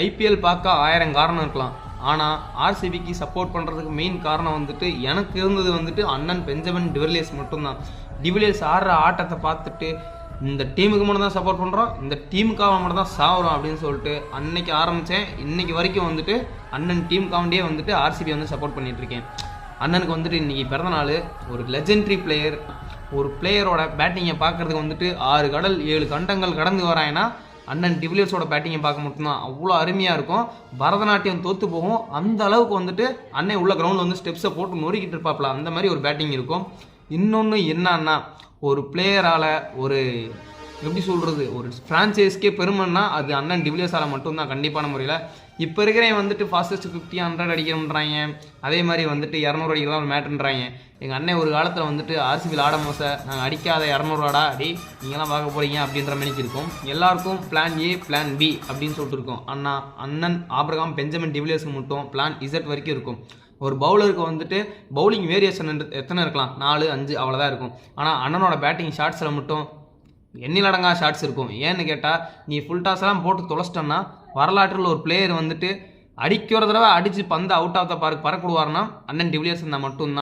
IPL பார்க்க 1000 காரணம் இருக்கலாம். ஆனால் ஆர்சிபிக்கு சப்போர்ட் பண்ணுறதுக்கு மெயின் காரணம் வந்துட்டு எனக்கு இருந்தது வந்துட்டு அண்ணன் பெஞ்சமின் டிவிலியர்ஸ் மட்டும்தான். டிவிலியர்ஸ் ஆடுற ஆட்டத்தை பார்த்துட்டு இந்த டீமுக்கு மட்டும் தான் சப்போர்ட் பண்ணுறோம், இந்த டீமுக்காக மட்டும் தான் சாகுறோம் அப்படின்னு சொல்லிட்டு அன்னைக்கு ஆரம்பித்தேன். இன்னைக்கு வரைக்கும் வந்துட்டு அண்ணன் டீமுக்காண்டியே வந்துட்டு ஆர்சிபி வந்து சப்போர்ட் பண்ணிகிட்ருக்கேன். அண்ணனுக்கு வந்துட்டு இன்றைக்கி பிறந்தநாள். ஒரு லெஜெண்டரி பிளேயர், ஒரு பிளேயரோட பேட்டிங்கை பார்க்குறதுக்கு வந்துட்டு 6 கடல் 7 கண்டங்கள் கடந்து வராங்கன்னா அண்ணன் டிவிலியர்ஸோட பேட்டிங்கை பார்க்க மட்டும்தான். அவ்வளோ அருமையாக இருக்கும். பரதநாட்டியம் தோற்று போகும். அந்த அளவுக்கு வந்துட்டு அண்ணன் உள்ள கிரவுண்டில் வந்து ஸ்டெப்ஸை போட்டு நொறுக்கிட்டு இருப்பாப்ல, அந்த மாதிரி ஒரு பேட்டிங் இருக்கும். இன்னொன்று என்னன்னா, ஒரு பிளேயரால் ஒரு எப்படி சொல்கிறது, ஒரு ஃப்ரான்ச்சைஸ்க்கே பெருமைன்னா அது அண்ணன் டிவிலியர்ஸால் மட்டும்தான் கண்டிப்பான முறையில். இப்போ இருக்கிறவன் வந்துட்டு ஃபாஸ்டஸ்ட் 50 100 அடிக்கணுன்றாங்க, அதே மாதிரி வந்துட்டு 200 அடிக்கிறதா ஒரு மேட்ருன்றாங்க. எங்கள் அண்ணன் ஒரு காலத்தில் வந்துட்டு ஆர்சிபியில் ஆட மோச நாங்கள் அடிக்காத 200 அடி நீங்களாம் பார்க்க போகிறீங்க அப்படின்ற மணிக்கு இருக்கும். எல்லாருக்கும் பிளான் ஏ பிளான் பி அப்படின்னு சொல்லிட்டு இருக்கோம். ஆனால் அண்ணன் ஆபிரகாம் பெஞ்சமின் டிவிலியர்ஸ்க்கு மட்டும் பிளான் இசட் வரைக்கும் இருக்கும். ஒரு பவுலருக்கு வந்துட்டு பவுலிங் வேரியேஷன் எத்தனை இருக்கலாம், 4 5 அவ்வளோதான் இருக்கும். ஆனால் அண்ணனோட பேட்டிங் ஷாட்ஸில் மட்டும் எண்ணிலடங்கா ஷாட்ஸ் இருக்கும். ஏன்னு கேட்டால், நீ ஃபுல் டாஸ்லாம் போட்டு தொலைச்சிட்டோன்னா வரலாற்றில் ஒரு பிளேயர் வந்துட்டு அடிக்கிற தடவை அடித்து பந்து அவுட் ஆஃப் த பார்க் பறக்கூடுவார்னா அண்ணன் டிவிலியர்ஸ் இருந்தால் மட்டும்தான்.